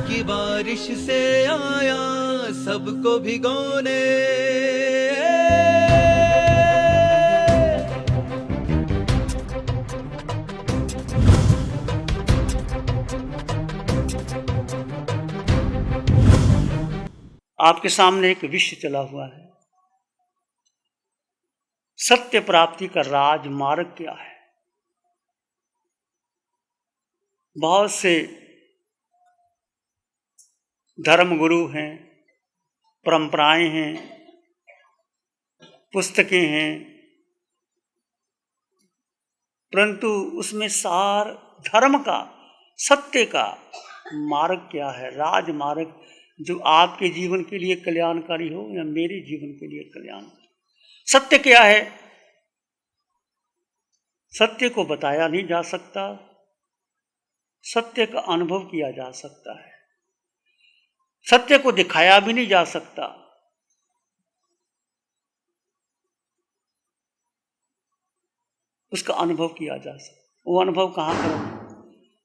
की बारिश से आया सबको भिगोने। आपके सामने एक विषय चला हुआ है, सत्य प्राप्ति का राजमार्ग क्या है। बहुत से धर्मगुरु हैं, परंपराएं हैं, पुस्तकें हैं, परंतु उसमें सार धर्म का, सत्य का मार्ग क्या है, राजमार्ग जो आपके जीवन के लिए कल्याणकारी हो या मेरे जीवन के लिए कल्याणकारी। सत्य क्या है? सत्य को बताया नहीं जा सकता, सत्य का अनुभव किया जा सकता है। सत्य को दिखाया भी नहीं जा सकता, उसका अनुभव किया जा सकता। वो अनुभव कहां करोगे?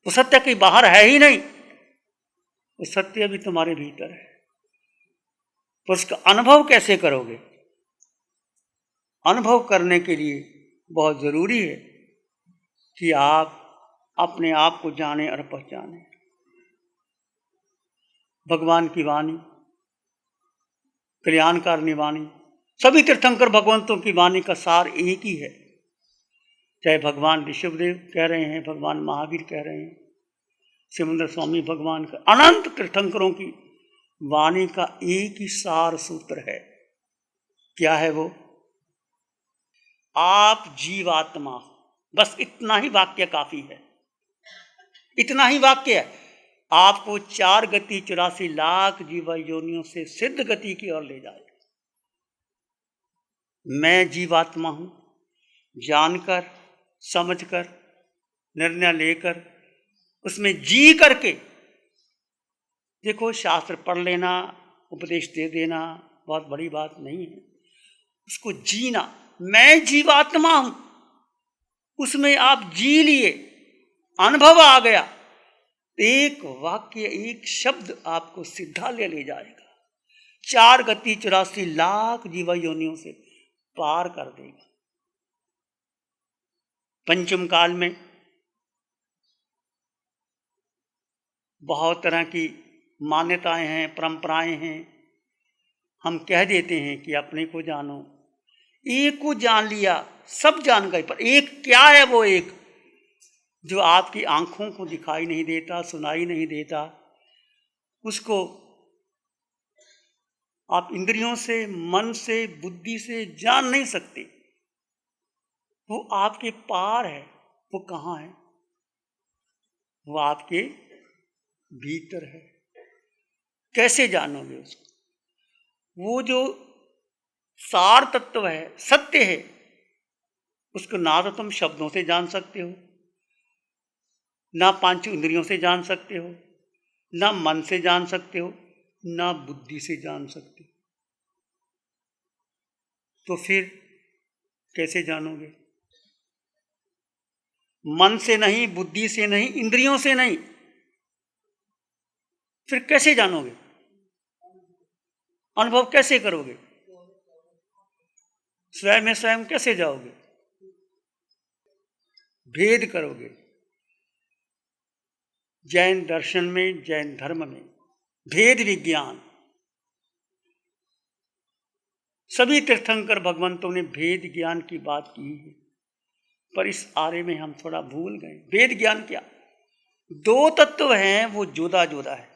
वो सत्य के बाहर है ही नहीं, वो सत्य भी तुम्हारे भीतर है। तो उसका अनुभव कैसे करोगे? अनुभव करने के लिए बहुत जरूरी है कि आप अपने आप को जाने और पहचाने। भगवान की वाणी, कल्याणकारिणी वाणी, सभी तीर्थंकर भगवंतों की वाणी का सार एक ही है। चाहे भगवान ऋषभदेव कह रहे हैं, भगवान महावीर कह रहे हैं, सिमंदर स्वामी भगवान का, अनंत तीर्थंकरों की वाणी का एक ही सार सूत्र है। क्या है वो? आप जीवात्मा हो। बस इतना ही वाक्य काफी है, इतना ही वाक्य है। आपको 4 गति 84 लाख जीव योनियों से सिद्ध गति की ओर ले जाएगा। मैं जीवात्मा हूं, जानकर, समझकर, निर्णय लेकर, उसमें जी करके। देखो, शास्त्र पढ़ लेना, उपदेश दे देना बहुत बड़ी बात नहीं है, उसको जीना। मैं जीवात्मा हूं, उसमें आप जी लिए, अनुभव आ गया, एक वाक्य, एक शब्द आपको सिद्धालय ले जाएगा, 4 गति 84 लाख जीव योनियों से पार कर देगा। पंचम काल में बहुत तरह की मान्यताएं हैं, परंपराएं हैं। हम कह देते हैं कि अपने को जानो, एक को जान लिया, सब जान गए, पर एक क्या है? वो एक जो आपकी आंखों को दिखाई नहीं देता, सुनाई नहीं देता, उसको आप इंद्रियों से, मन से, बुद्धि से जान नहीं सकते। वो आपके पार है। वो कहाँ है? वो आपके भीतर है। कैसे जानोगे उसको? वो जो सार तत्व है, सत्य है, उसको ना तो तुम शब्दों से जान सकते हो, ना 5 इंद्रियों से जान सकते हो, ना मन से जान सकते हो, ना बुद्धि से जान सकते हो। तो फिर कैसे जानोगे? मन से नहीं, बुद्धि से नहीं, इंद्रियों से नहीं, फिर कैसे जानोगे? अनुभव कैसे करोगे? स्वयं में स्वयं कैसे जाओगे? भेद करोगे। जैन दर्शन में, जैन धर्म में भेद विज्ञान, सभी तीर्थंकर भगवंतों ने भेद ज्ञान की बात की है, पर इस आरे में हम थोड़ा भूल गए। भेद ज्ञान क्या? 2 तत्व हैं, वो जुदा जुदा है।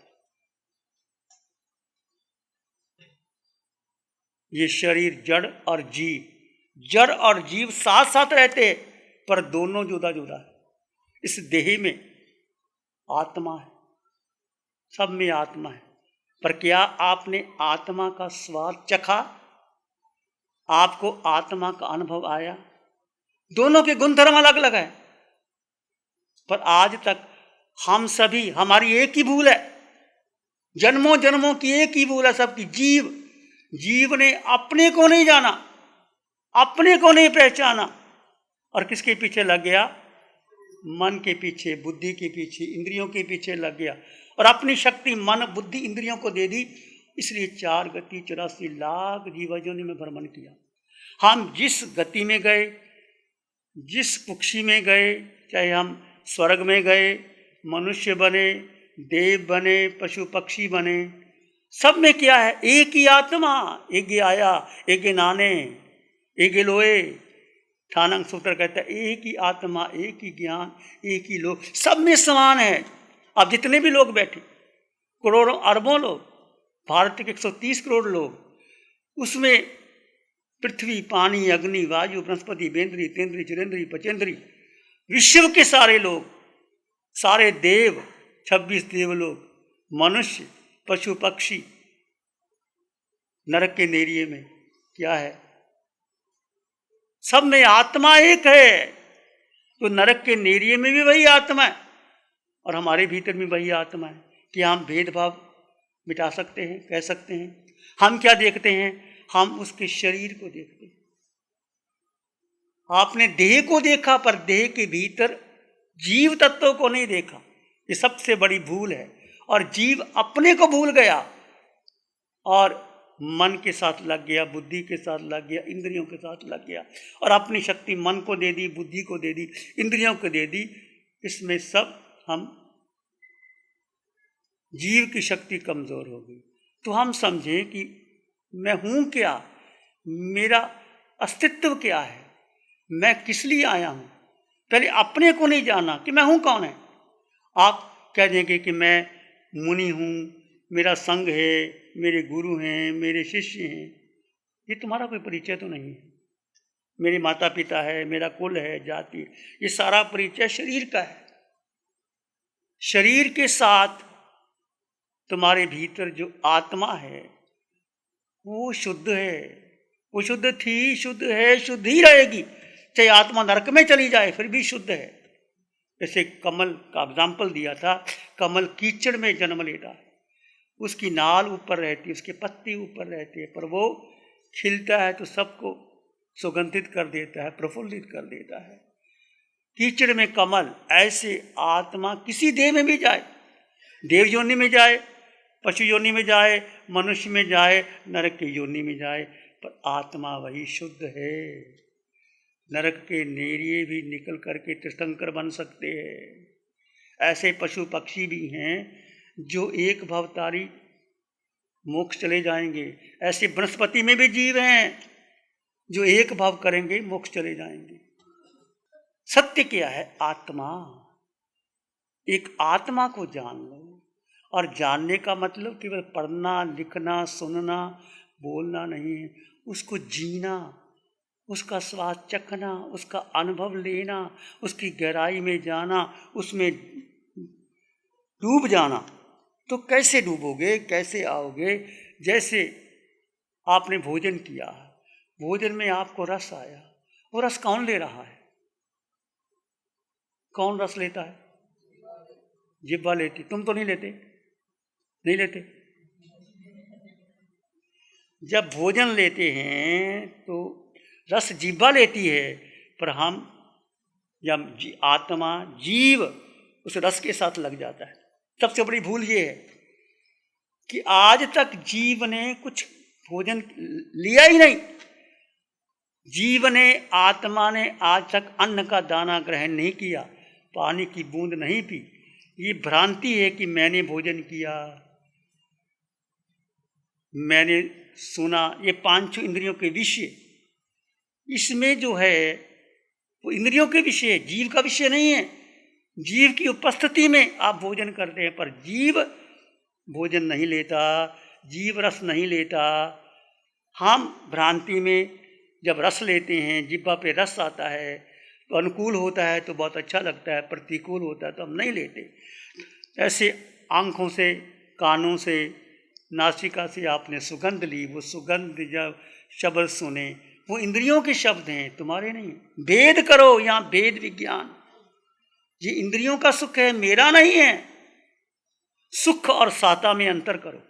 ये शरीर जड़ और जीव, जड़ और जीव साथ साथ रहते हैं, पर दोनों जुदा जुदा है। इस देह में आत्मा है, सब में आत्मा है, पर क्या आपने आत्मा का स्वाद चखा? आपको आत्मा का अनुभव आया? दोनों के गुण धर्म अलग अलग है, पर आज तक हम सभी, हमारी एक ही भूल है, जन्मों जन्मों की एक ही भूल है सबकी। जीव ने अपने को नहीं जाना, अपने को नहीं पहचाना, और किसके पीछे लग गया? मन के पीछे, बुद्धि के पीछे, इंद्रियों के पीछे लग गया। और अपनी शक्ति मन बुद्धि इंद्रियों को दे दी, इसलिए 4 गति 84 लाख जीवजोनि में भ्रमण किया। हम जिस गति में गए, जिस कुक्षी में गए, चाहे हम स्वर्ग में गए, मनुष्य बने, देव बने, पशु पक्षी बने, सब में क्या है? एक ही आत्मा, एक ही आया, एक ही नाने, एक ही लोए। ठानंग सूत्र कहता है एक ही आत्मा, एक ही ज्ञान, एक ही लोग, सब में समान है। अब जितने भी लोग बैठे, करोड़ों अरबों लोग, भारत के 130 करोड़ लोग, उसमें पृथ्वी, पानी, अग्नि, वायु, बृहस्पति, बेंद्री, तेंद्री, चिरेंद्री, पचेंद्री, विश्व के सारे लोग, सारे देव, 26 देवलोक, मनुष्य, पशु पक्षी, नरक के नेरिये में क्या है? सब में आत्मा एक है। तो नरक के नेरिये में भी वही आत्मा है और हमारे भीतर में वही आत्मा है। कि हम भेदभाव मिटा सकते हैं, कह सकते हैं। हम क्या देखते हैं? हम उसके शरीर को देखते हैं। आपने देह को देखा पर देह के भीतर जीव तत्व को नहीं देखा। ये सबसे बड़ी भूल है। और जीव अपने को भूल गया और मन के साथ लग गया, बुद्धि के साथ लग गया, इंद्रियों के साथ लग गया और अपनी शक्ति मन को दे दी, बुद्धि को दे दी, इंद्रियों को दे दी। इसमें सब हम जीव की शक्ति कमजोर हो गई। तो हम समझें कि मैं हूं क्या, मेरा अस्तित्व क्या है, मैं किस लिए आया हूं। पहले अपने को नहीं जाना कि मैं हूं कौन है। आप कह देंगे कि मैं मुनि हूं, मेरा संघ है, मेरे गुरु हैं, मेरे शिष्य हैं। ये तुम्हारा कोई परिचय तो नहीं है। मेरे माता पिता है, मेरा कुल है, जाति है, ये सारा परिचय शरीर का है। शरीर के साथ तुम्हारे भीतर जो आत्मा है वो शुद्ध है, वो शुद्ध थी, शुद्ध है, शुद्ध ही रहेगी। चाहे आत्मा नरक में चली जाए फिर भी शुद्ध है। जैसे कमल का एग्जाम्पल दिया था, कमल कीचड़ में जन्म लेता है, उसकी नाल ऊपर रहती है, उसके पत्ते ऊपर रहते हैं, पर वो खिलता है तो सबको सुगंधित कर देता है, प्रफुल्लित कर देता है। कीचड़ में कमल, ऐसे आत्मा किसी देह में भी जाए, देव योनि में जाए, पशु योनि में जाए, मनुष्य में जाए, नरक की योनि में जाए, पर आत्मा वही शुद्ध है। नरक के नेरिये भी निकल करके तीर्थंकर बन सकते हैं। ऐसे पशु पक्षी भी हैं जो एक भवतारी मोक्ष चले जाएंगे। ऐसे बृहस्पति में भी जीव हैं जो एक भाव करेंगे मोक्ष चले जाएंगे। सत्य क्या है? आत्मा। एक आत्मा को जान लो। और जानने का मतलब केवल पढ़ना, लिखना, सुनना, बोलना नहीं है, उसको जीना, उसका स्वाद चखना, उसका अनुभव लेना, उसकी गहराई में जाना, उसमें डूब जाना। तो कैसे डूबोगे, कैसे आओगे? जैसे आपने भोजन किया, भोजन में आपको रस आया, वो रस कौन ले रहा है? कौन रस लेता है? जिह्वा लेती। तुम तो नहीं लेते? नहीं लेते। जब भोजन लेते हैं तो रस जिह्वा लेती है, पर हम या आत्मा, जीव उस रस के साथ लग जाता है। सबसे बड़ी भूल ये है कि आज तक जीव ने कुछ भोजन लिया ही नहीं। जीव ने, आत्मा ने आज तक अन्न का दाना ग्रहण नहीं किया, पानी की बूंद नहीं पी। ये भ्रांति है कि मैंने भोजन किया, मैंने सुना। ये 5 इंद्रियों के विषय, इसमें जो है वो इंद्रियों के विषय है, जीव का विषय नहीं है। जीव की उपस्थिति में आप भोजन करते हैं, पर जीव भोजन नहीं लेता, जीव रस नहीं लेता। हम भ्रांति में जब रस लेते हैं, जिह्वा पे रस आता है तो अनुकूल होता है तो बहुत अच्छा लगता है, प्रतिकूल होता है तो हम नहीं लेते। ऐसे आँखों से, कानों से, नासिका से आपने सुगंध ली, वो सुगंध जब शब्द सुने, वो इंद्रियों के शब्द हैं, तुम्हारे नहीं। भेद करो, यहाँ भेद विज्ञान। ये इंद्रियों का सुख है, मेरा नहीं है। सुख और साता में अंतर करो।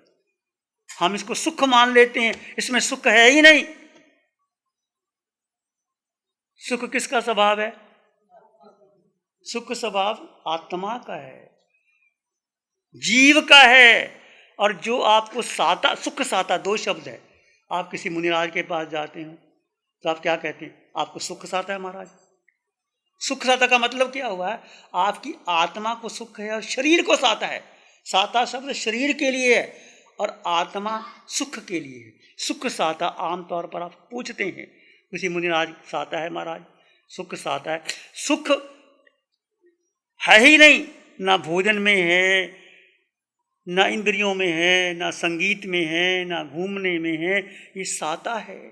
हम इसको सुख मान लेते हैं, इसमें सुख है ही नहीं। सुख किसका स्वभाव है? सुख स्वभाव आत्मा का है। जीव का है। और जो आपको साता, सुख साता, दो शब्द है। आप किसी मुनिराज के पास जाते हो तो आप क्या कहते हैं? आपको सुख साता है महाराज। सुख साता का मतलब क्या हुआ है? आपकी आत्मा को सुख है और शरीर को साता है। साता शब्द शरीर के लिए है और आत्मा सुख के लिए है। सुख साता आमतौर पर आप पूछते हैं किसी मुनिराज, साता है महाराज, सुख साता है। सुख है ही नहीं, ना भोजन में है, ना इंद्रियों में है, ना संगीत में है, ना घूमने में है। ये साता है।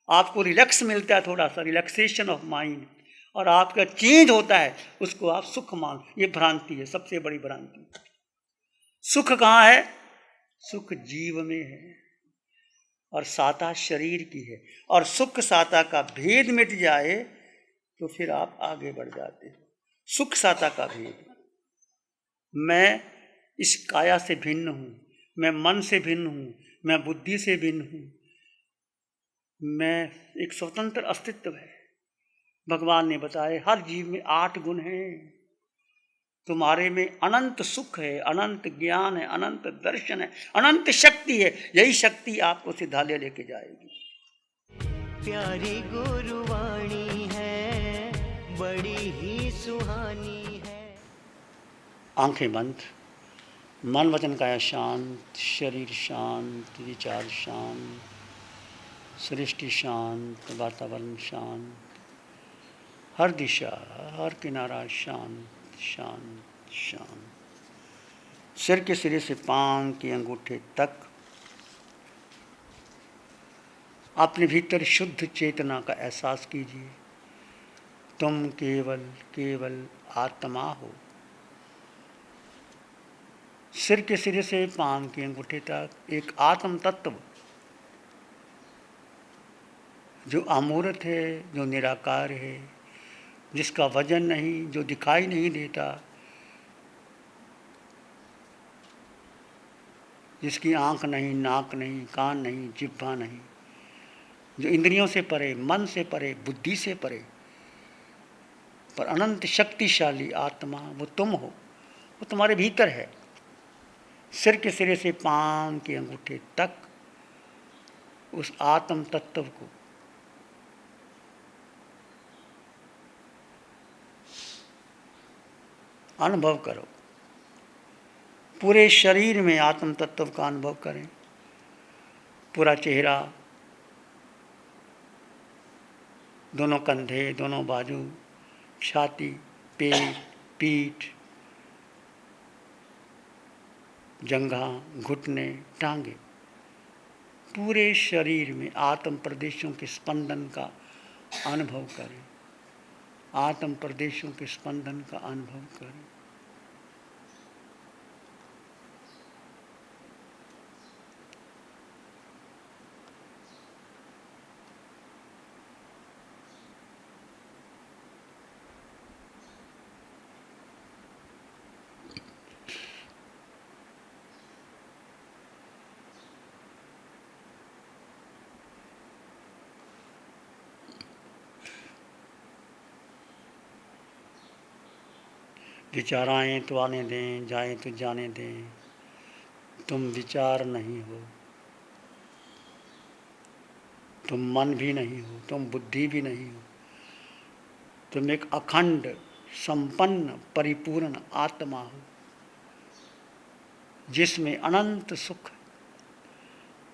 आपको रिलैक्स मिलता है, थोड़ा सा रिलैक्सेशन ऑफ माइंड, और आपका चेंज होता है, उसको आप सुख मान। ये भ्रांति है, सबसे बड़ी भ्रांति। सुख कहाँ है? सुख जीव में है और साता शरीर की है। और सुख साता का भेद मिट जाए तो फिर आप आगे बढ़ जाते हो। सुख साता का भेद, मैं इस काया से भिन्न हूं, मैं मन से भिन्न हूं, मैं बुद्धि से भिन्न हूं, मैं एक स्वतंत्र अस्तित्व है। भगवान ने बताया हर जीव में 8 गुण हैं। तुम्हारे में अनंत सुख है, अनंत ज्ञान है, अनंत दर्शन है, अनंत शक्ति है। यही शक्ति आपको सिद्धालय लेके जाएगी। प्यारी गुरुवाणी है, बड़ी ही सुहानी है। आंखें बंद, मन वचन काया शांत, शरीर शांत, विचार शांत, सृष्टि शांत, वातावरण शांत, हर दिशा, हर किनारा शांत शांत शांत। सिर के सिरे से पांव के अंगूठे तक अपने भीतर शुद्ध चेतना का एहसास कीजिए। तुम केवल केवल आत्मा हो। सिर के सिरे से पांव के अंगूठे तक एक आत्म तत्व जो अमूर्त है, जो निराकार है, जिसका वजन नहीं, जो दिखाई नहीं देता, जिसकी आंख नहीं, नाक नहीं, कान नहीं, जिह्वा नहीं, जो इंद्रियों से परे, मन से परे, बुद्धि से परे, पर अनंत शक्तिशाली आत्मा, वो तुम हो, वो तुम्हारे भीतर है। सिर के सिरे से पांव के अंगूठे तक उस आत्म तत्व को अनुभव करो। पूरे शरीर में आत्म तत्व का अनुभव करें। पूरा चेहरा, दोनों कंधे, दोनों बाजू, छाती, पेट, पीठ, जंघा, घुटने, टांगे, पूरे शरीर में आत्म प्रदेशों के स्पंदन का अनुभव करें। आत्म प्रदेशों के स्पंदन का अनुभव करें। विचार आए तो आने दें, जाए तो जाने दें। तुम विचार नहीं हो, तुम मन भी नहीं हो, तुम बुद्धि भी नहीं हो। तुम एक अखंड, संपन्न, परिपूर्ण आत्मा हो, जिसमें अनंत सुख,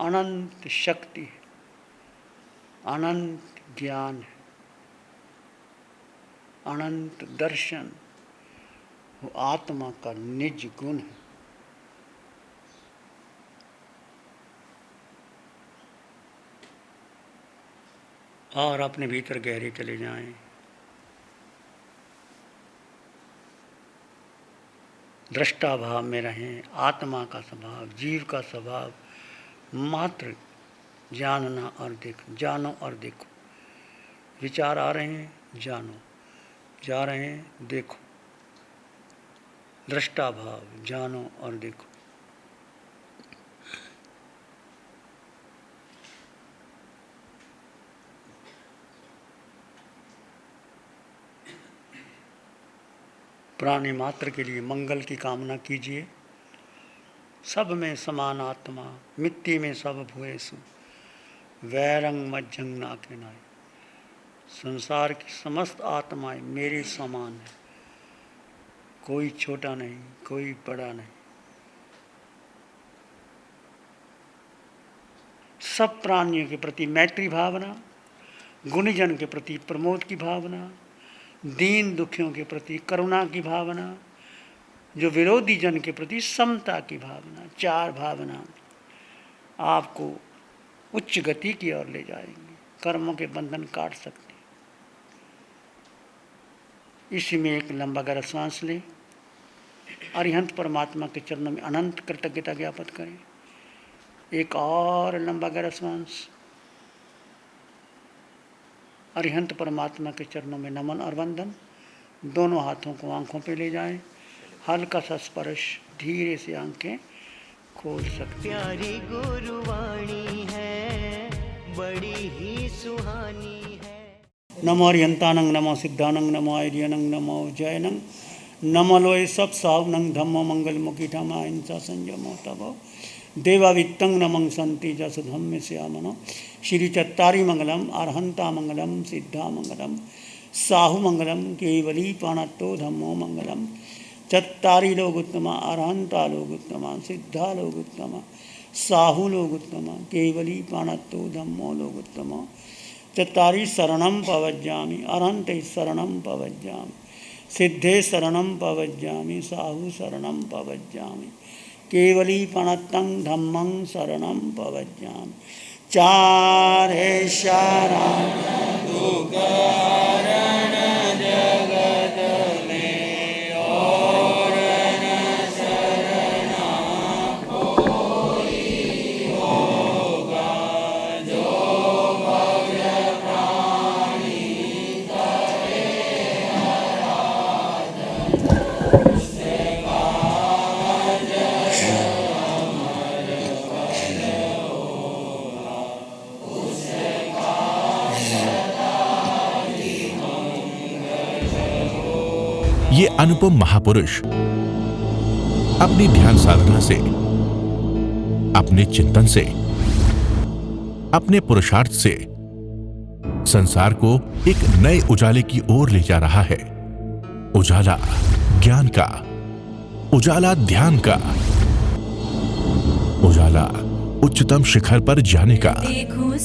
अनंत शक्ति है, अनंत ज्ञान है, अनंत दर्शन। वो आत्मा का निज गुण है। और अपने भीतर गहरे चले जाएं। दृष्टा भाव में रहें। आत्मा का स्वभाव, जीव का स्वभाव मात्र जानना और देखो, जानो और देखो। विचार आ रहे हैं, जानो, जा रहे हैं, देखो। दृष्टा भाव, जानो और देखो। प्राणी मात्र के लिए मंगल की कामना कीजिए। सब में समान आत्मा, मिट्टी में सब भूएसु, वैरंग मज्जंग ना के नाय। संसार की समस्त आत्माएं मेरे समान है, कोई छोटा नहीं, कोई बड़ा नहीं। सब प्राणियों के प्रति मैत्री भावना, गुणीजन के प्रति प्रमोद की भावना, दीन दुखियों के प्रति करुणा की भावना, जो विरोधी जन के प्रति समता की भावना, चार भावना आपको उच्च गति की ओर ले जाएंगे, कर्मों के बंधन काट सकते। इसी में एक लंबा गहरा सांस लें, अरिहंत परमात्मा के चरणों में अनंत कृतज्ञता ज्ञापित करें। एक और लंबा गहरा सांस, अरिहंत परमात्मा के चरणों में नमन और वंदन। दोनों हाथों को आंखों पे ले जाएं, हल्का सा स्पर्श, धीरे से आंखें खोल सकते हैं। प्यारी गुरुवाणी है, बड़ी ही सुहानी है। नमो अरिहंतानंग, नमो सिद्धानंग, नमो आर्यनंग, नमो जयनंग, नमो लोय सब सावनंग, धम्मो मंगल मुखी ठमा हिंसा संयमो तबो देवावित्तं नमं संति जसधम्य श्यामनो। श्री चत्तारी मंगलम, अरहंता मंगलम, सिद्धा मंगलम, साहु मंगलम, केवली पाणत्तो धम्मो मंगलम। चत्तारी लोग उत्तमा, अरहंता लोग उत्तमा, सिद्धा लोग उत्तमा, साहु लोग उत्तमा, केवली पाणत्तो धम्मो लोग उत्तमा। चत्तारी शरणं पवज्जामि, अरहंते शरणं पवज्जामि, सिद्धे शरणं पवज्जामि, साहु शरणं पवज्जामि, केवली प्रणतं धम्मं शरणं पवज्जामि। चारे शरण दुःखहरण जगत में, और न शरण कोई होगा, जो भज प्राणी करे आराधन, उससे ये अनुपम महापुरुष अपनी ध्यान साधना से, अपने चिंतन से, अपने पुरुषार्थ से संसार को एक नए उजाले की ओर ले जा रहा है। उजाला ज्ञान का, उजाला ध्यान का, उजाला उच्चतम शिखर पर जाने का। देखो